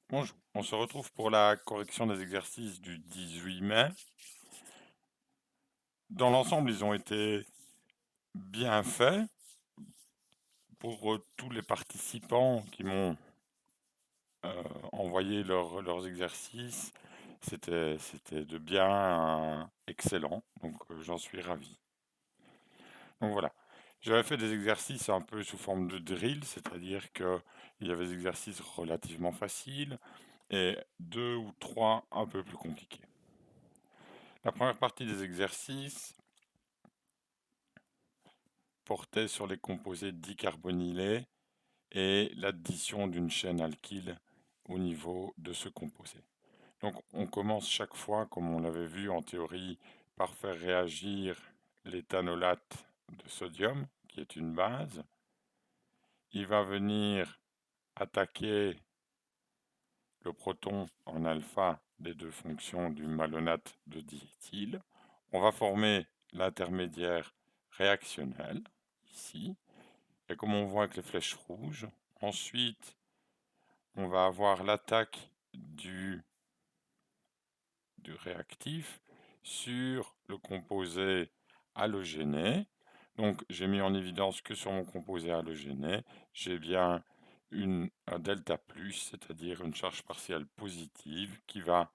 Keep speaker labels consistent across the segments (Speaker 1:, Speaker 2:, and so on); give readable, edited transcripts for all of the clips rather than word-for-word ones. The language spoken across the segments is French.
Speaker 1: Bonjour, on se retrouve pour la correction des exercices du 18 mai. Dans l'ensemble, ils ont été bien faits. Pour tous les participants qui m'ont envoyé leurs exercices, c'était de bien excellent, donc j'en suis ravi. Donc voilà, j'avais fait des exercices un peu sous forme de drill, c'est-à-dire qu'il y avait des exercices relativement faciles et deux ou trois un peu plus compliqués. La première partie des exercices portait sur les composés dicarbonylés et l'addition d'une chaîne alkyle au niveau de ce composé. Donc on commence chaque fois, comme on l'avait vu en théorie, par faire réagir l'éthanolate de sodium, qui est une base. Il va venir attaquer le proton en alpha des deux fonctions du malonate de diéthyle. On va former l'intermédiaire réactionnel, ici, et comme on voit avec les flèches rouges, ensuite on va avoir l'attaque du réactif sur le composé halogéné. Donc j'ai mis en évidence que sur mon composé halogéné, j'ai bien un delta plus, c'est-à-dire une charge partielle positive qui va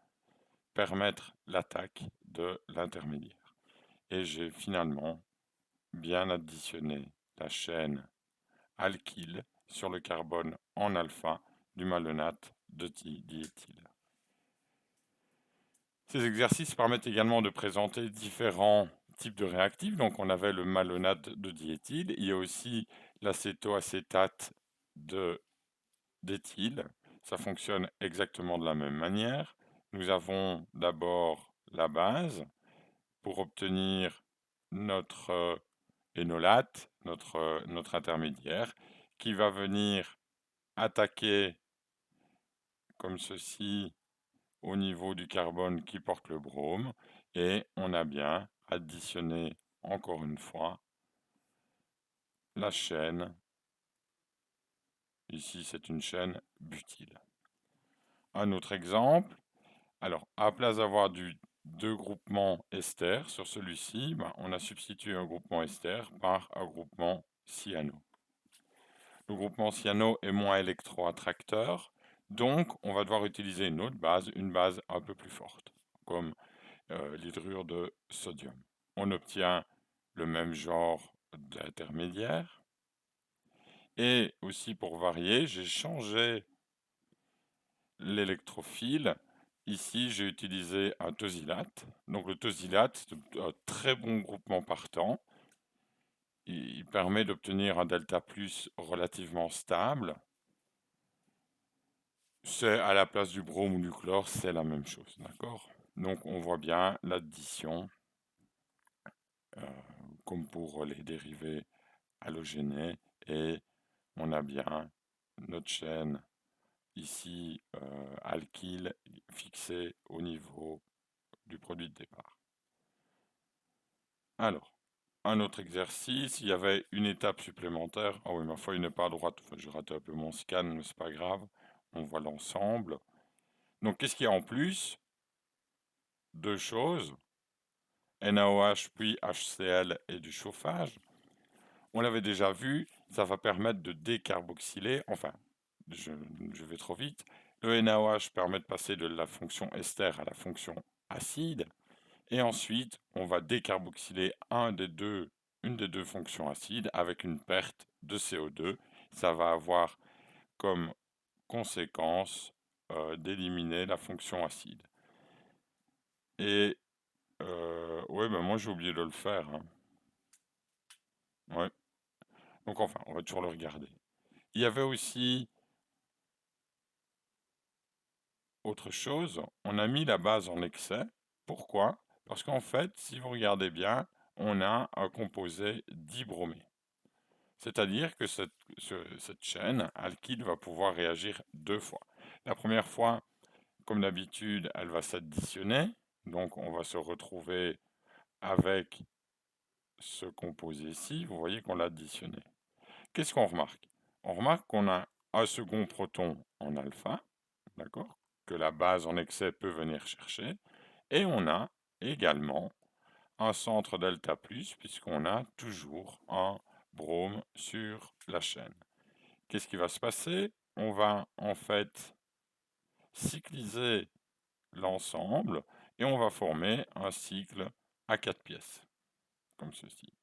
Speaker 1: permettre l'attaque de l'intermédiaire. Et j'ai finalement bien additionné la chaîne alkyle sur le carbone en alpha du malonate de diéthyle. Ces exercices permettent également de présenter différents types de réactifs. Donc on avait le malonate de diéthyle, il y a aussi l'acétoacétate d'éthyle. Ça fonctionne exactement de la même manière. Nous avons d'abord la base pour obtenir notre énolate, notre intermédiaire, qui va venir attaquer comme ceci au niveau du carbone qui porte le brome et on a bien additionné encore une fois la chaîne. Ici c'est une chaîne butyle. Un autre exemple, alors à la place d'avoir deux groupements ester sur celui-ci, on a substitué un groupement ester par un groupement cyano. Le groupement cyano est moins électroattracteur, donc on va devoir utiliser une autre base, une base un peu plus forte, comme l'hydrure de sodium. On obtient le même genre d'intermédiaire. Et aussi pour varier, j'ai changé l'électrophile. Ici, j'ai utilisé un tosylate. Donc le tosylate, c'est un très bon groupement partant. Il permet d'obtenir un delta plus relativement stable. C'est à la place du brome ou du chlore, c'est la même chose, d'accord? Donc on voit bien l'addition, comme pour les dérivés halogénés, et on a bien notre chaîne ici alkyle fixée au niveau du produit de départ. Alors, un autre exercice, il y avait une étape supplémentaire. Ah oui, ma feuille n'est pas à droite, enfin, j'ai raté un peu mon scan, mais c'est pas grave. On voit l'ensemble. Donc, qu'est-ce qu'il y a en plus? Deux choses, NaOH puis HCl et du chauffage. On l'avait déjà vu, ça va permettre de décarboxyler, enfin, je, je vais trop vite. Le NaOH permet de passer de la fonction ester à la fonction acide. Et ensuite, on va décarboxyler une des deux fonctions acides avec une perte de CO2. Ça va avoir comme conséquence d'éliminer la fonction acide. Et ouais, ben moi j'ai oublié de le faire, hein. Ouais. Donc enfin, on va toujours le regarder. Il y avait aussi autre chose, on a mis la base en excès. Pourquoi? Parce qu'en fait, si vous regardez bien, on a un composé dibromé. C'est-à-dire que cette chaîne alkyle va pouvoir réagir deux fois. La première fois, comme d'habitude, elle va s'additionner. Donc on va se retrouver avec ce composé-ci. Vous voyez qu'on l'a additionné. Qu'est-ce qu'on remarque? On remarque qu'on a un second proton en alpha. d'accord, que la base en excès peut venir chercher. Et on a également un centre delta plus, puisqu'on a toujours un brome sur la chaîne. Qu'est-ce qui va se passer? On va en fait cycliser l'ensemble et on va former un cycle à 4 pièces, comme ceci.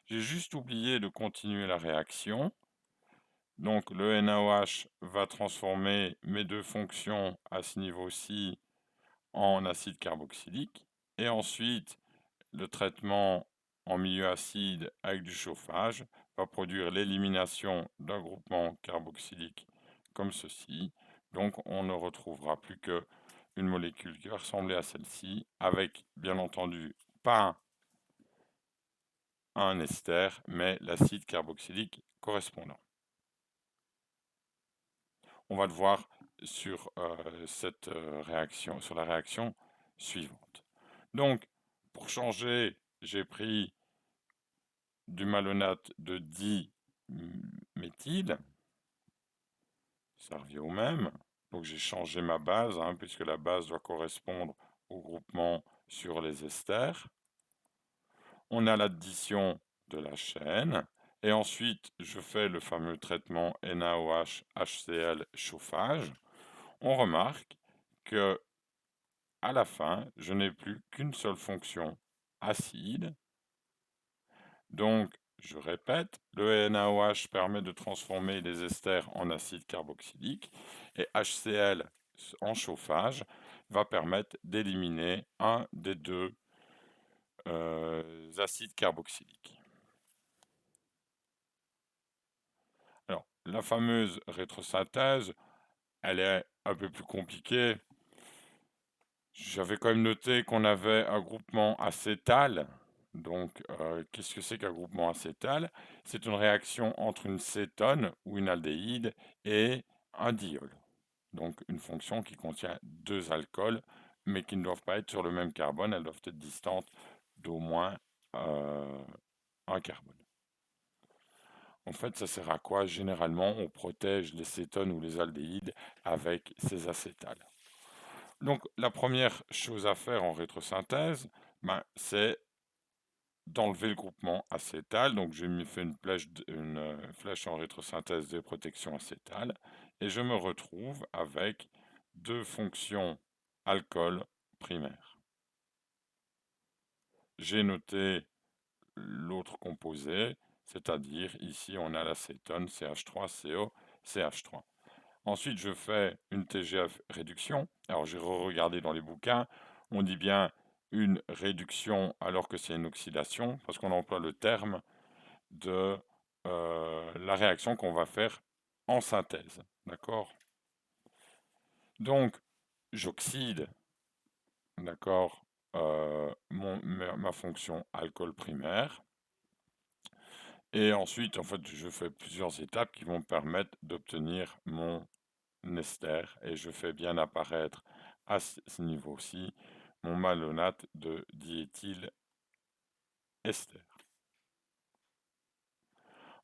Speaker 1: J'ai juste oublié de continuer la réaction. Donc le NaOH va transformer mes deux fonctions à ce niveau-ci en acide carboxylique. Et ensuite, le traitement en milieu acide avec du chauffage va produire l'élimination d'un groupement carboxylique comme ceci. Donc on ne retrouvera plus que une molécule qui va ressembler à celle-ci, avec bien entendu pas un ester, mais l'acide carboxylique correspondant. On va le voir sur cette réaction, sur la réaction suivante. Donc, pour changer, j'ai pris du malonate de diméthyle, ça revient au même. Donc j'ai changé ma base, hein, puisque la base doit correspondre au groupement sur les esters. On a l'addition de la chaîne, et ensuite je fais le fameux traitement NaOH-HCl chauffage. On remarque que à la fin, je n'ai plus qu'une seule fonction acide. Donc, je répète, le NaOH permet de transformer les esters en acide carboxylique et HCl en chauffage va permettre d'éliminer un des deux acides carboxyliques. Alors, la fameuse rétrosynthèse, elle est un peu plus compliquée. J'avais quand même noté qu'on avait un groupement acétal. Donc, qu'est-ce que c'est qu'un groupement acétal? C'est une réaction entre une cétone ou une aldéhyde et un diol. Donc, une fonction qui contient deux alcools, mais qui ne doivent pas être sur le même carbone, elles doivent être distantes d'au moins un carbone. En fait, ça sert à quoi? Généralement, on protège les cétones ou les aldéhydes avec ces acétals. Donc, la première chose à faire en rétrosynthèse, c'est d'enlever le groupement acétal. Donc, j'ai fait une flèche en rétrosynthèse de protection acétale et je me retrouve avec deux fonctions alcool primaires. J'ai noté l'autre composé, c'est-à-dire ici on a l'acétone CH3CO CH3. Ensuite, je fais une TGF réduction. Alors, j'ai regardé dans les bouquins, on dit bien une réduction alors que c'est une oxydation, parce qu'on emploie le terme de la réaction qu'on va faire en synthèse. D'accord? Donc, j'oxyde, d'accord, ma fonction alcool primaire. Et ensuite, en fait, je fais plusieurs étapes qui vont me permettre d'obtenir mon ester et je fais bien apparaître à ce niveau-ci mon malonate de diéthylester.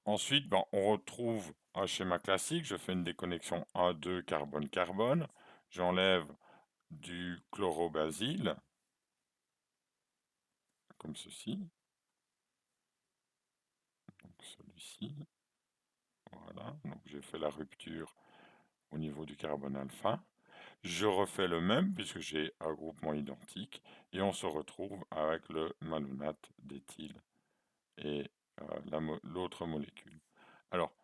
Speaker 1: Ensuite, on retrouve un schéma classique. Je fais une déconnexion 1,2 carbone-carbone. J'enlève du chlorobasyle, comme ceci. Donc celui-ci. Voilà. Donc j'ai fait la rupture au niveau du carbone alpha. Je refais le même puisque j'ai un groupement identique et on se retrouve avec le malonate d'éthyle et l'autre molécule. Alors,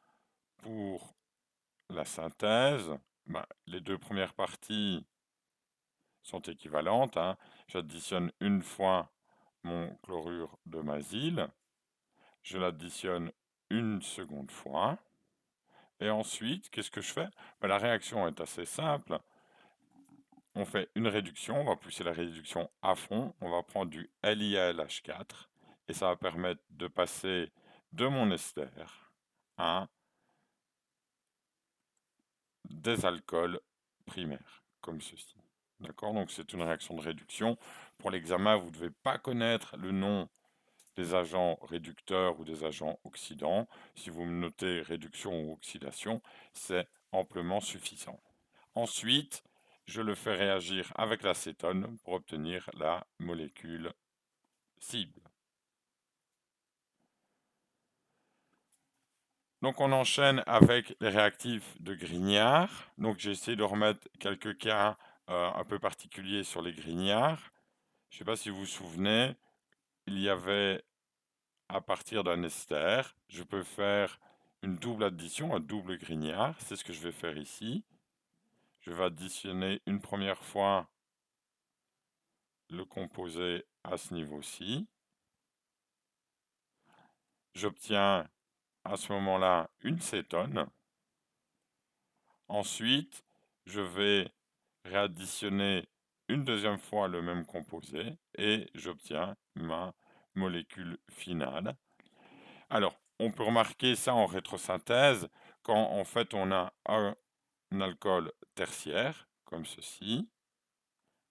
Speaker 1: pour la synthèse, les deux premières parties sont équivalentes, hein. J'additionne une fois mon chlorure de masyle, je l'additionne une seconde fois, et ensuite, qu'est-ce que je fais? La réaction est assez simple. On fait une réduction, on va pousser la réduction à fond, on va prendre du LiALH4 et ça va permettre de passer de mon ester à des alcools primaires, comme ceci. D'accord? Donc c'est une réaction de réduction. Pour l'examen, vous ne devez pas connaître le nom des agents réducteurs ou des agents oxydants. Si vous me notez réduction ou oxydation, c'est amplement suffisant. Ensuite, je le fais réagir avec l'acétone pour obtenir la molécule cible. Donc on enchaîne avec les réactifs de Grignard. Donc j'ai essayé de remettre quelques cas un peu particuliers sur les Grignards. Je ne sais pas si vous vous souvenez, il y avait à partir d'un ester, je peux faire une double addition, un double Grignard. C'est ce que je vais faire ici. Je vais additionner une première fois le composé à ce niveau-ci. J'obtiens à ce moment-là une cétone. Ensuite, je vais réadditionner une deuxième fois le même composé et j'obtiens ma molécule finale. Alors, on peut remarquer ça en rétrosynthèse quand en fait on a un alcool tertiaire, comme ceci.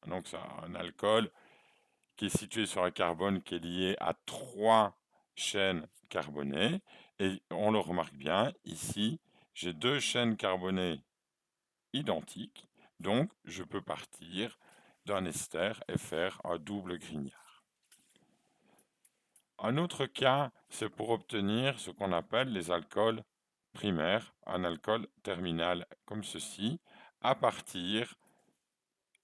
Speaker 1: Donc c'est un alcool qui est situé sur un carbone qui est lié à 3 chaînes carbonées. Et on le remarque bien, ici, j'ai 2 chaînes carbonées identiques. Donc, je peux partir d'un ester et faire un double Grignard. Un autre cas, c'est pour obtenir ce qu'on appelle les alcools primaires, un alcool terminal comme ceci, à partir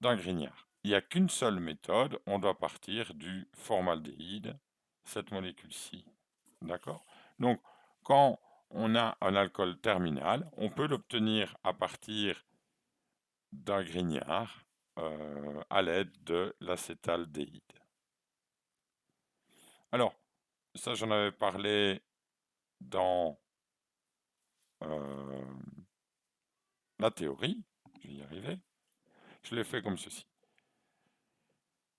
Speaker 1: d'un Grignard. Il n'y a qu'une seule méthode, on doit partir du formaldéhyde, cette molécule-ci. D'accord? Donc, quand on a un alcool terminal, on peut l'obtenir à partir d'un Grignard à l'aide de l'acétaldéhyde. Alors, ça j'en avais parlé dans la théorie, je vais y arriver. Je l'ai fait comme ceci.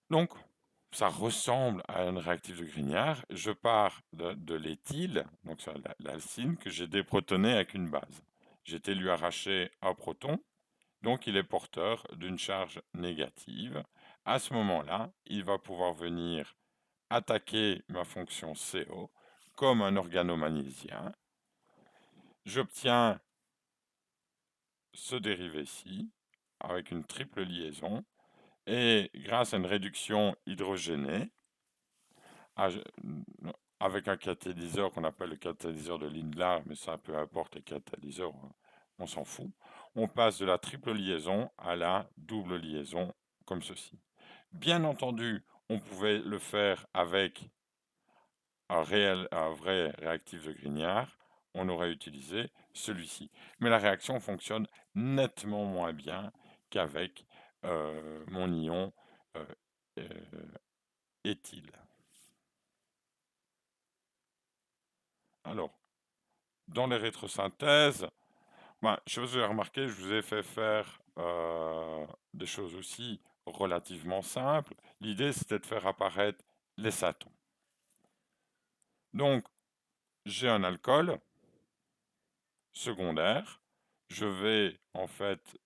Speaker 1: Donc, ça ressemble à un réactif de Grignard. Je pars de l'éthyle, donc c'est l'alcyne, que j'ai déprotoné avec une base. J'ai été lui arracher un proton, donc il est porteur d'une charge négative. À ce moment-là, il va pouvoir venir attaquer ma fonction CO comme un organomagnésiens. J'obtiens ce dérivé-ci avec une triple liaison et grâce à une réduction hydrogénée avec un catalyseur qu'on appelle le catalyseur de Lindlar, mais ça peu importe les catalyseurs, on s'en fout. On passe de la triple liaison à la double liaison comme ceci. Bien entendu, on pouvait le faire avec un vrai réactif de Grignard, on aurait utilisé celui-ci. Mais la réaction fonctionne nettement moins bien qu'avec mon ion éthyle. Alors, dans les rétrosynthèses, je sais pas si vous avez remarqué, je vous ai fait faire des choses aussi relativement simples. L'idée, c'était de faire apparaître les cétons. Donc, j'ai un alcool secondaire. Je vais en fait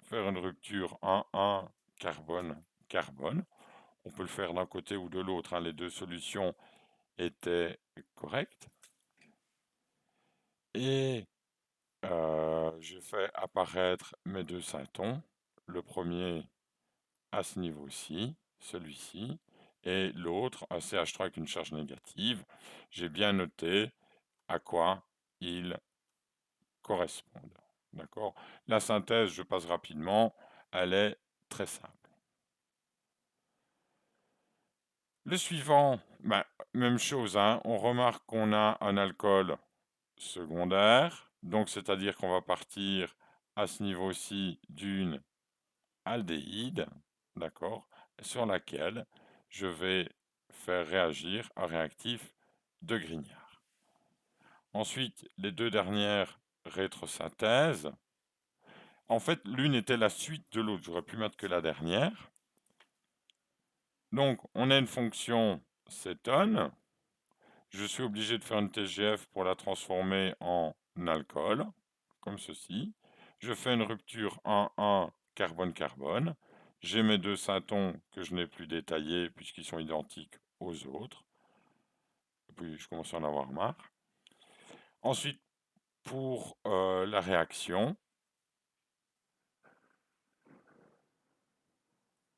Speaker 1: faire une rupture 1,1 carbone-carbone. On peut le faire d'un côté ou de l'autre, hein, les deux solutions étaient correctes. Et je fais apparaître mes deux syntons. Le premier à ce niveau-ci, celui-ci, et l'autre un CH3 avec une charge négative. J'ai bien noté à quoi ils correspondent. D'accord? La synthèse, je passe rapidement, elle est très simple. Le suivant, même chose, hein, on remarque qu'on a un alcool secondaire, donc c'est-à-dire qu'on va partir à ce niveau-ci d'une aldéhyde, d'accord, sur laquelle je vais faire réagir un réactif de Grignard. Ensuite, les deux dernières rétrosynthèses, en fait, l'une était la suite de l'autre, j'aurais pu mettre que la dernière. Donc, on a une fonction cétone. Je suis obligé de faire une TGF pour la transformer en alcool, comme ceci. Je fais une rupture 1,1 carbone-carbone. J'ai mes deux syntons que je n'ai plus détaillés puisqu'ils sont identiques aux autres. Et puis je commence à en avoir marre. Ensuite, pour la réaction,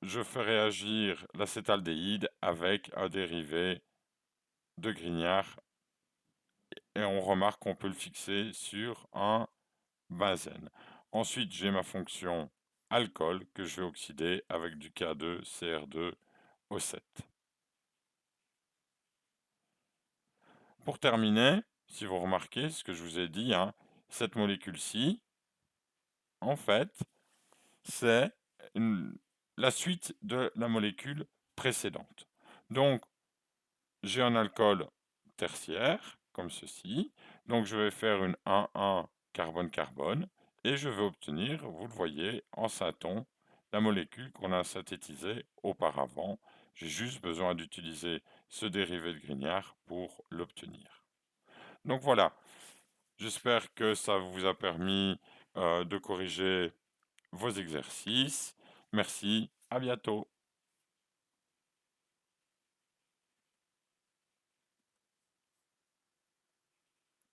Speaker 1: je fais réagir l'acétaldéhyde avec un dérivé de Grignard et on remarque qu'on peut le fixer sur un benzène. Ensuite, j'ai ma fonction alcool que je vais oxyder avec du K2CR2O7. Pour terminer, si vous remarquez ce que je vous ai dit, hein, cette molécule-ci, en fait, c'est la suite de la molécule précédente. Donc, j'ai un alcool tertiaire, comme ceci. Donc, je vais faire une 1,1 carbone-carbone et je vais obtenir, vous le voyez, en synthon, la molécule qu'on a synthétisée auparavant. J'ai juste besoin d'utiliser ce dérivé de Grignard pour l'obtenir. Donc voilà, j'espère que ça vous a permis de corriger vos exercices. Merci, à bientôt.